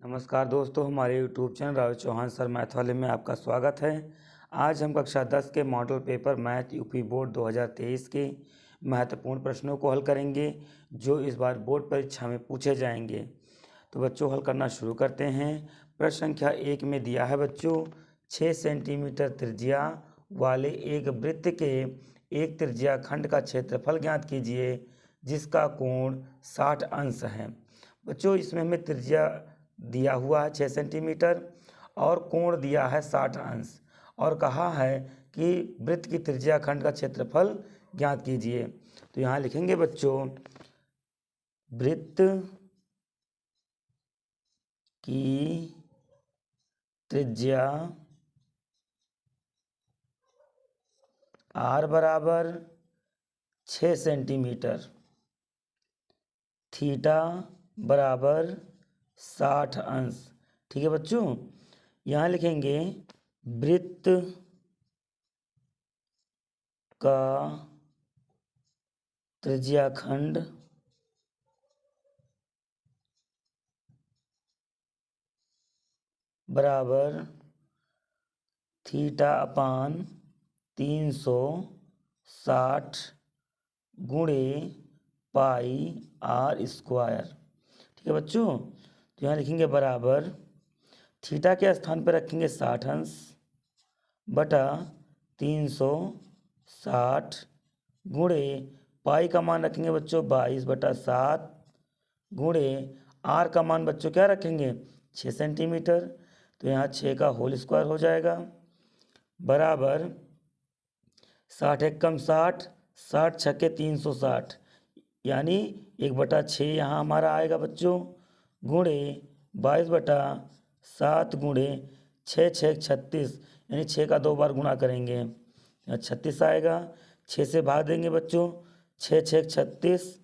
नमस्कार दोस्तों, हमारे YouTube channel Rahul Chauhan sir math वाले में आपका स्वागत है। आज हम कक्षा 10 के model paper math UP board 2023 के महत्वपूर्ण प्रश्नों को हल करेंगे जो इस बार बोर्ड परीक्षा में पूछे जाएंगे। तो बच्चों हल करना शुरू करते हैं। प्रश्न संख्या 1 में दिया है बच्चों 6 सेंटीमीटर त्रिज्या वाले एक वृत्त के एक त्रिज्या खंड का क्षेत्रफल ज्ञात कीजिए जिसका कोण 60 अंश है। बच्चों इसमें हमें त्रिज्या दिया हुआ है 6 सेंटीमीटर और कोण दिया है 60 अंश और कहा है कि वृत्त की त्रिज्या खंड का क्षेत्रफल ज्ञात कीजिए। तो यहाँ लिखेंगे बच्चों वृत्त की त्रिज्या r बराबर 6 सेंटीमीटर, थीटा बराबर 60 अंश। ठीक है बच्चों, यहाँ लिखेंगे वृत्त का त्रिज्याखंड बराबर थीटा अपान 360 गुणे पाई r स्क्वायर। ठीक है बच्चों, तो यहाँ लिखेंगे बराबर थीटा के स्थान पर रखेंगे 60 अंश बटा 360 गुणे पाई का मान रखेंगे बच्चों 22/7 गुणे आर का मान बच्चों क्या रखेंगे 6 सेंटीमीटर। तो यहाँ 6 का होल स्क्वायर हो जाएगा बराबर 60 एकम 60, 60 छक्के 360 यानी 1/6 यहाँ हमारा आएगा बच्चों गुणे 22/7 गुणे 6 6 36 यानी 6 का 2 बार गुणा करेंगे 36 आएगा। 6 से भाग देंगे बच्चों 6 6 36,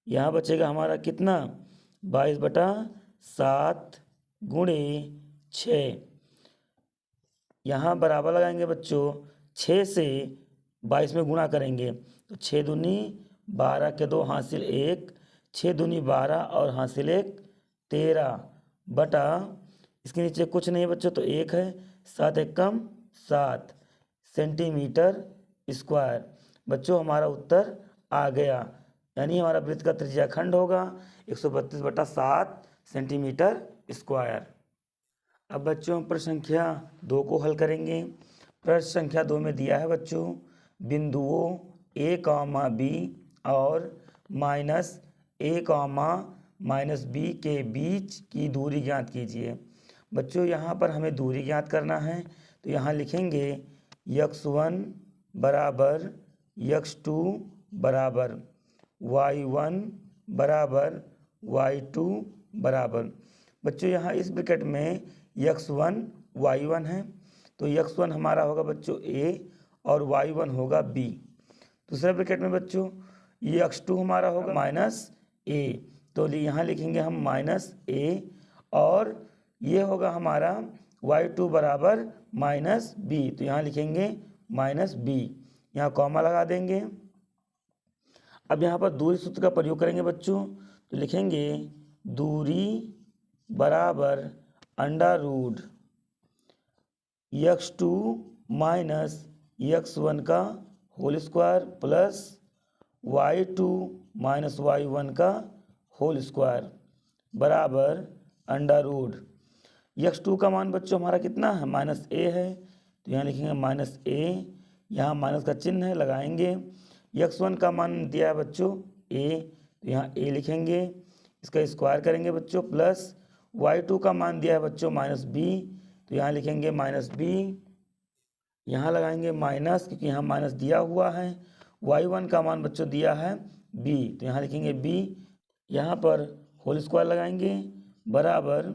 यहाँ बचेगा हमारा कितना 22/7 गुणे 6। यहाँ बराबर लगाएंगे बच्चों 6 से 22 में गुणा करेंगे तो 6 दूनी 12 के 2 हासिल 1, 6 दूनी 12 और हासिल 1 13 बटा इसके नीचे कुछ नहीं बच्चों तो 1 है 7 एकम 7 सेंटीमीटर स्क्वायर। बच्चों हमारा उत्तर आ गया, यानी हमारा वृत्त का त्रिज्याखंड होगा 132/7 सेंटीमीटर स्क्वायर। अब बच्चों हम प्रश्न संख्या 2 को हल करेंगे। प्रश्न संख्या 2 में दिया है बच्चों बिंदुओं a, b और -a, -b के बीच की दूरी ज्ञात कीजिए। बच्चों यहाँ पर हमें दूरी ज्ञात करना है तो यहाँ लिखेंगे x1 बराबर x2 बराबर y1 बराबर y2 बराबर। बच्चों यहाँ इस ब्रैकेट में x1 y1 है तो x1 हमारा होगा बच्चों a और y1 होगा b। दूसरे ब्रैकेट में बच्चों ये x2 हमारा होगा -a तो यहाँ लिखेंगे हम -a और ये होगा हमारा y2 बराबर -b तो यहाँ लिखेंगे -b, यहाँ कॉमा लगा देंगे। अब यहाँ पर दूरी सूत्र का प्रयोग करेंगे बच्चों तो लिखेंगे दूरी बराबर अंडर x2 -x1 का whole square plus y2 -y1 का होल स्क्वायर बराबर अंडर x2 का मान बच्चों हमारा कितना है -a है तो यहाँ लिखेंगे -a, यहाँ माइनस का चिन्ह है लगाएंगे। x1 का मान दिया है बच्चों a तो यहाँ a लिखेंगे, इसका स्क्वायर करेंगे बच्चों प्लस y2 का मान दिया है बच्चों -b तो यहाँ लिखेंगे -b, यहाँ लगाएंगे माइनस क्योंकि यहाँ माइनस दिया हुआ है। y1 का मान बच्चों दिया है b तो यहाँ लिखेंगे b, यहाँ पर होल स्क्वायर लगाएंगे बराबर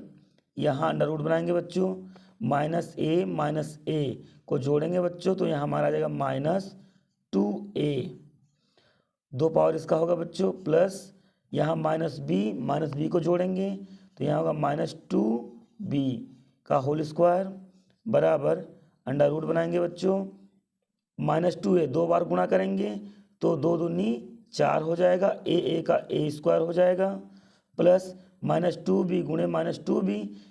यहाँ अंडर रूट बनाएंगे बच्चों -a को जोड़ेंगे बच्चों तो यहाँ हमारा आ जाएगा -2a, 2 पावर इसका होगा बच्चों प्लस यहाँ -b को जोड़ेंगे तो यहाँ होगा -2b का होल स्क्वायर बराबर अंडर रूट बनाएंगे बच्चों -2a 2 बार गुणा करेंगे तो 2 दूनी 4 हो जाएगा, a का a स्क्वायर हो जाएगा प्लस -2b गुणे -2b,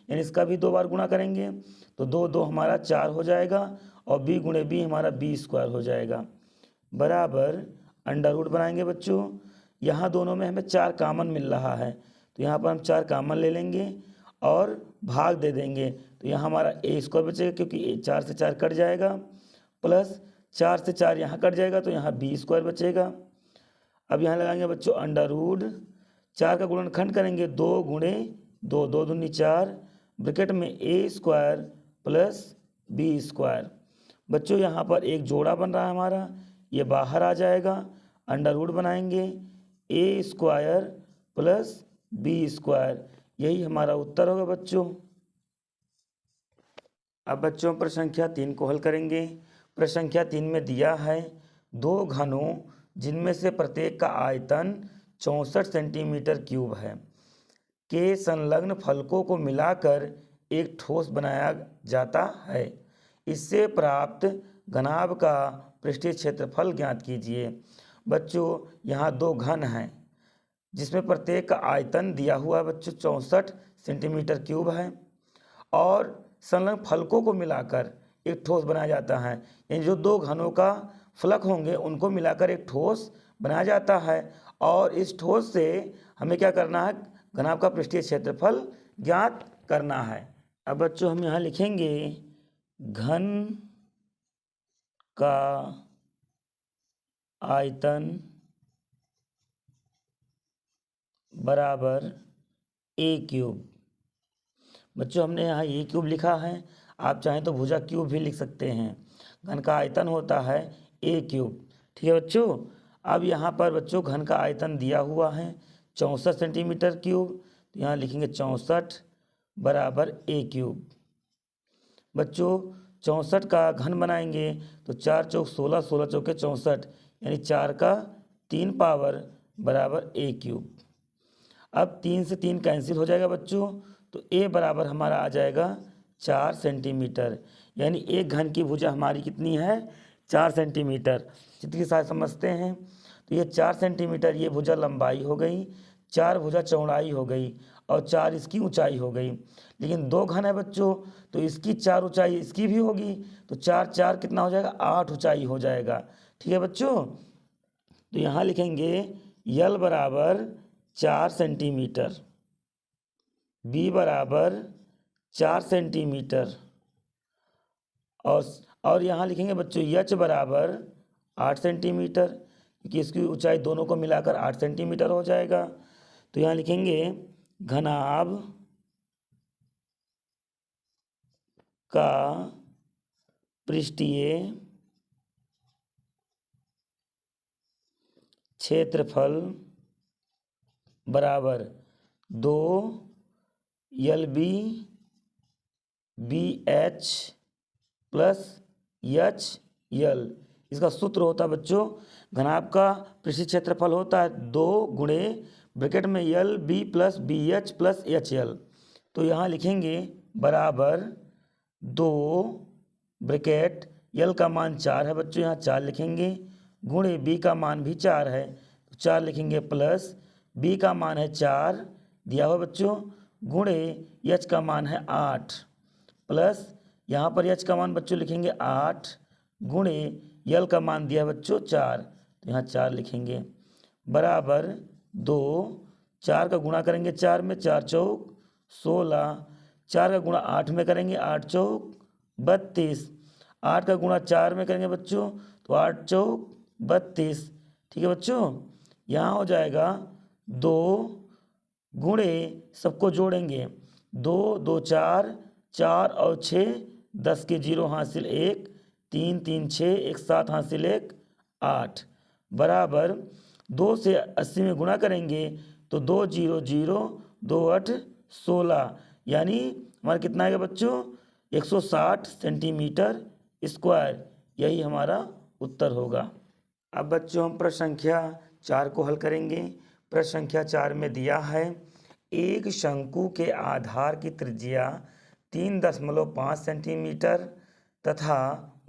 यानी इसका भी 2 बार गुणा करेंगे तो 2 2 हमारा 4 हो जाएगा और b गुणे b हमारा b² हो जाएगा, बराबर अंडर रूट बनाएंगे बच्चों। यहाँ दोनों में हमें 4 कॉमन मिल रहा है तो यहाँ पर हम 4 कॉमन ले लेंगे और भाग दे देंगे तो यहाँ हमारा a² बचेगा क्योंकि 4 से 4 कट जाएगा, प्लस 4 से 4 यहाँ कट जाएगा तो यहाँ b² बचेगा। अब यहाँ लगाएंगे बच्चों अंडर रूट, 4 का गुणनखंड करेंगे 2 गुणे 2, 2 दूनी 4, ब्रैकेट में a² प्लस b²। बच्चों यहाँ पर एक जोड़ा बन रहा है हमारा, ये बाहर आ जाएगा, अंडर रूट बनाएंगे a² प्लस b², यही हमारा उत्तर होगा बच्चों। अब बच्चों प्रश्न संख्या 3 को हल करेंगे। प्रश्न संख्या 3 में दिया है 2 घनों जिनमें से प्रत्येक का आयतन 64 सेंटीमीटर क्यूब है के संलग्न फलकों को मिलाकर एक ठोस बनाया जाता है। इससे प्राप्त घनाभ का पृष्ठीय क्षेत्रफल ज्ञात कीजिए। बच्चों यहाँ 2 घन हैं जिसमें प्रत्येक का आयतन दिया हुआ है बच्चों 64 सेंटीमीटर क्यूब है और संलग्न फलकों को मिलाकर एक ठोस बनाया जाता है, यानी जो 2 घनों का फलक होंगे उनको मिलाकर एक ठोस बनाया जाता है और इस ठोस से हमें क्या करना है, घनाभ का पृष्ठीय क्षेत्रफल ज्ञात करना है। अब बच्चों हम यहाँ लिखेंगे घन का आयतन बराबर a³। बच्चों हमने यहाँ a³ लिखा है, आप चाहें तो भुजा क्यूब भी लिख सकते हैं। घन का आयतन होता है a³, ठीक है बच्चों। अब यहाँ पर बच्चों घन का आयतन दिया हुआ है 64 सेंटीमीटर क्यूब, तो यहाँ लिखेंगे 64 बराबर a³। बच्चों 64 का घन बनाएंगे तो 4 चौक 16, 16 चौके 64, यानी 4 का 3 पावर बराबर a³। अब 3 से 3 कैंसिल हो जाएगा बच्चों, तो a बराबर हमारा आ जाएगा 4 सेंटीमीटर, यानी एक घन की भुजा हमारी कितनी है 4 सेंटीमीटर। चित्र के साथ समझते हैं तो ये 4 सेंटीमीटर ये भुजा लंबाई हो गई, 4 भुजा चौड़ाई हो गई और 4 इसकी ऊंचाई हो गई। लेकिन 2 घन है बच्चों तो इसकी 4 ऊंचाई इसकी भी होगी, तो 4 4 कितना हो जाएगा 8 ऊंचाई हो जाएगा, ठीक है बच्चों। तो यहाँ लिखेंगे यल बराबर 4 सेंटीमीटर, b बराबर 4 सेंटीमीटर और यहाँ लिखेंगे बच्चों h बराबर 8 सेंटीमीटर, क्योंकि इसकी ऊंचाई दोनों को मिलाकर 8 सेंटीमीटर हो जाएगा। तो यहाँ लिखेंगे घनाभ का पृष्ठीय क्षेत्रफल बराबर 2 LB BH प्लस HL। इसका सूत्र होता है बच्चों, घनाभ का पृष्ठीय क्षेत्रफल होता है 2 गुणे ब्रैकेट में LB plus BH plus HL। तो यहाँ लिखेंगे बराबर 2 ब्रैकेट L का मान 4 है बच्चों, यहाँ 4 लिखेंगे, गुणे B का मान भी 4 है तो 4 लिखेंगे, प्लस B का मान है 4 दिया हुआ बच्चों, गुणे H का मान है 8, प्लस यहाँ पर H का मान बच्चों लिखेंगे 8 गुणे L का मान दिया है बच्चों 4, तो यहाँ 4 लिखेंगे, बराबर 2, 4 का गुणा करेंगे 4 में, 4 चौक 16, 4 का गुणा 8 में करेंगे, 8 चौक 32, 8 का गुणा 4 में करेंगे बच्चों तो 8 चौक 32, ठीक है बच्चों। यहाँ हो जाएगा 2 गुणे, सबको जोड़ेंगे 2 2 4, 4 और 6, 10 के 0 हासिल 1, 3 3 6, 1 7 हासिल 1 8, बराबर 2 से 80 में गुणा करेंगे तो 2 0 0, 2 8 16, यानी हमारा कितना आएगा बच्चों 160 सेंटीमीटर स्क्वायर, यही हमारा उत्तर होगा। अब बच्चों हम प्रश्न संख्या 4 को हल करेंगे। प्रश्न संख्या 4 में दिया है एक शंकु के आधार की त्रिज्या 3.5 सेंटीमीटर तथा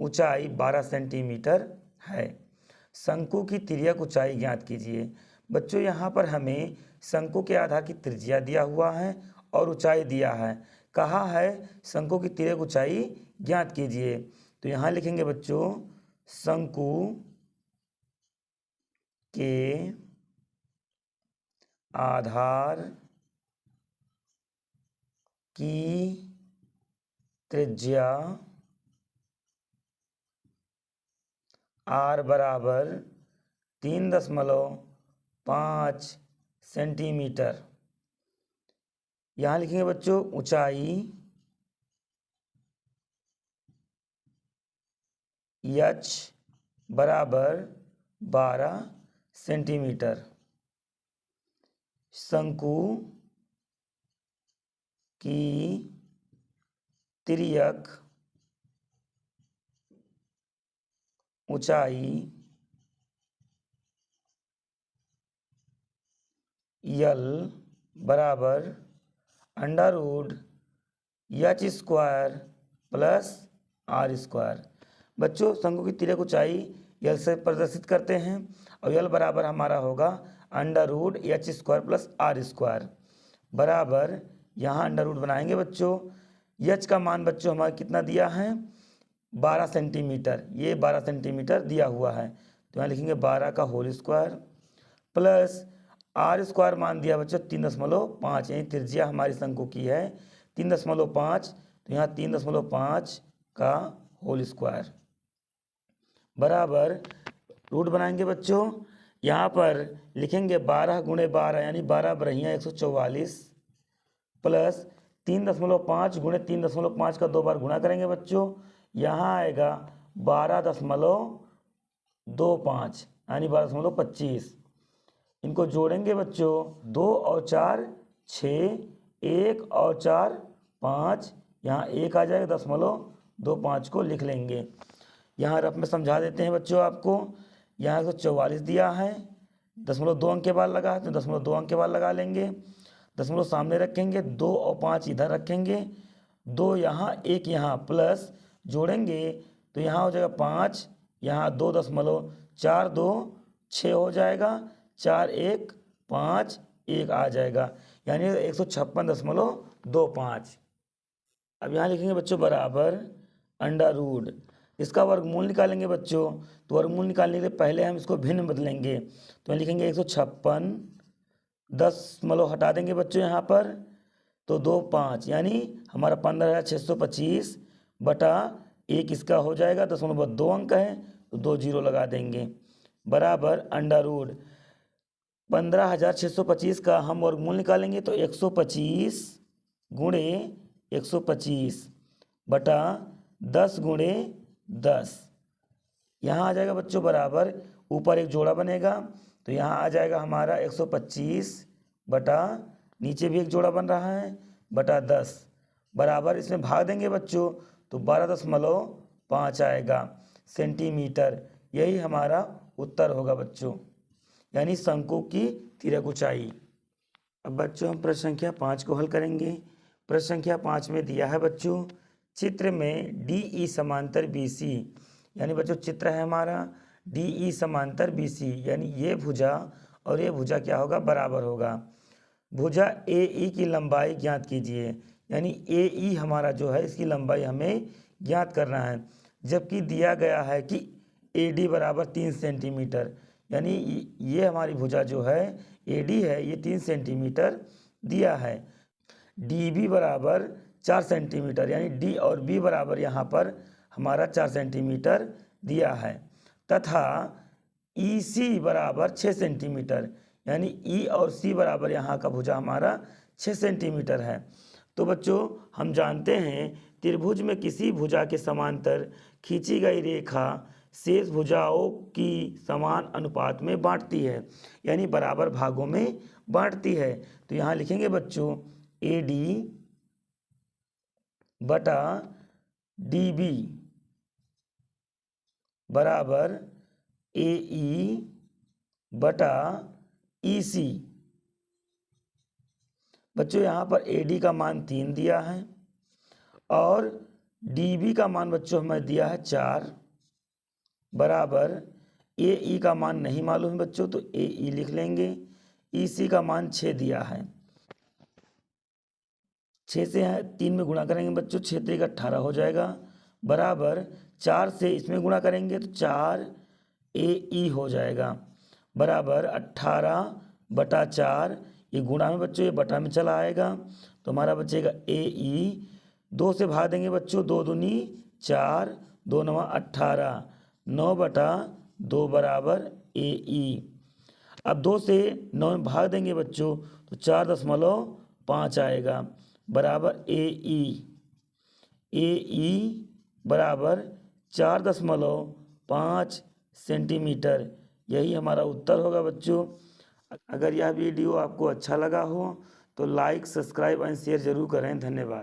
ऊंचाई 12 सेंटीमीटर है। शंकु की तिर्यक ऊंचाई ज्ञात कीजिए। बच्चों यहाँ पर हमें शंकु के आधार की त्रिज्या दिया हुआ है और ऊंचाई दिया है। कहा है शंकु की तिर्यक ऊंचाई ज्ञात कीजिए। तो यहाँ लिखेंगे बच्चों शंकु के आधार की त्रिज्या r बराबर 3.5 सेंटीमीटर। यहाँ लिखेंगे बच्चों ऊंचाई h बराबर 12 सेंटीमीटर। शंकु की तिर्यक ऊंचाई L बराबर √h² प्लस r²। बच्चों शंकु की तिर्यक ऊंचाई L से प्रदर्शित करते हैं और L बराबर हमारा होगा √h² प्लस r² बराबर, यहाँ अंडर रूट बनाएंगे बच्चों। h का मान बच्चों हमारा कितना दिया है 12 सेंटीमीटर, ये 12 सेंटीमीटर दिया हुआ है तो यहाँ लिखेंगे 12 का होल स्क्वायर प्लस r² मान दिया बच्चों 3.5, यानी त्रिज्या हमारी शंकु की है 3.5, तो यहाँ 3.5 का होल स्क्वायर बराबर रूट बनाएंगे बच्चों। यहाँ पर लिखेंगे 12 गुणे 12 यानी 12 बरहियाँ 144 प्लस 3.5 गुणे 3.5 का 2 बार गुणा करेंगे बच्चों, यहाँ आएगा 12.25 यानी 12.25। इनको जोड़ेंगे बच्चों 2 और 4 6, 1 और 4 5, यहाँ 1 आ जाएगा 10.25 को लिख लेंगे। यहाँ रफ में समझा देते हैं बच्चों आपको। यहाँ 144 दिया है, 0.2 अंक के बाद लगा है तो 0.2 अंक के बाद लगा लेंगे, दशमलव सामने रखेंगे, 2 और 5 इधर रखेंगे, 2 यहाँ 1 यहाँ प्लस जोड़ेंगे तो यहाँ हो जाएगा 5, यहाँ 2.4 2 6 हो जाएगा, 4 1 5 1 आ जाएगा यानी 156.25। अब यहाँ लिखेंगे बच्चों बराबर अंडर रूट, इसका वर्गमूल निकालेंगे बच्चों। तो वर्गमूल निकालने के लिए पहले हम इसको भिन्न बदलेंगे तो लिखेंगे 156, 10 हटा देंगे बच्चों यहाँ पर तो 2 5 यानी हमारा 15,625 बटा 1 इसका हो जाएगा, 0.2 अंक है तो 2 जीरो लगा देंगे बराबर अंडर रूट 15,625 का हम वर्गमूल निकालेंगे तो 125 गुणे 125 बटा 10 गुणे 10, यहाँ आ जाएगा बच्चों बराबर, ऊपर एक जोड़ा बनेगा तो यहाँ आ जाएगा हमारा 125 बटा नीचे भी एक जोड़ा बन रहा है बटा 10 बराबर, इसमें भाग देंगे बच्चों तो 12.5 आएगा सेंटीमीटर। यही हमारा उत्तर होगा बच्चों, यानी शंकु की तिर्यक ऊंचाई। अब बच्चों हम प्रश्न संख्या 5 को हल करेंगे। प्रश्न संख्या 5 में दिया है बच्चों चित्र में DE समांतर BC, यानी बच्चों चित्र है हमारा DE समांतर BC, यानी ये भुजा और ये भुजा क्या होगा बराबर होगा। भुजा AE की लंबाई ज्ञात कीजिए, यानी AE हमारा जो है इसकी लंबाई हमें ज्ञात करना है, जबकि दिया गया है कि AD बराबर 3 सेंटीमीटर, यानी ये हमारी भुजा जो है AD है ये 3 सेंटीमीटर दिया है। DB बराबर 4 सेंटीमीटर, यानी D और B बराबर यहाँ पर हमारा 4 सेंटीमीटर दिया है, तथा EC बराबर 6 सेंटीमीटर, यानी E और C बराबर यहाँ का भुजा हमारा 6 सेंटीमीटर है। तो बच्चों हम जानते हैं त्रिभुज में किसी भुजा के समांतर खींची गई रेखा शेष भुजाओं की समान अनुपात में बांटती है, यानी बराबर भागों में बांटती है। तो यहाँ लिखेंगे बच्चों AD बटा DB बराबर AE बटा EC। बच्चों यहाँ पर AD का मान 3 दिया है और DB का मान बच्चों हमें दिया है 4 बराबर AE का मान नहीं मालूम है बच्चों तो AE लिख लेंगे, EC का मान 6 दिया है। 6 से 3 में गुणा करेंगे बच्चों, 6 3 18 हो जाएगा, बराबर 4 से इसमें गुणा करेंगे तो 4 AE हो जाएगा, बराबर 18/4। ये गुणा में बच्चों, ये बटा में चला आएगा तो हमारा बचेगा AE। 2 से भाग देंगे बच्चों, 2 दूनी 4, 2 9 18, 9/2 बराबर AE। अब 2 से 9 में भाग देंगे बच्चों तो 4.5 आएगा, बराबर AE। AE बराबर 4.5 सेंटीमीटर। यही हमारा उत्तर होगा बच्चों। अगर यह वीडियो आपको अच्छा लगा हो तो लाइक, सब्सक्राइब एंड शेयर जरूर करें। धन्यवाद।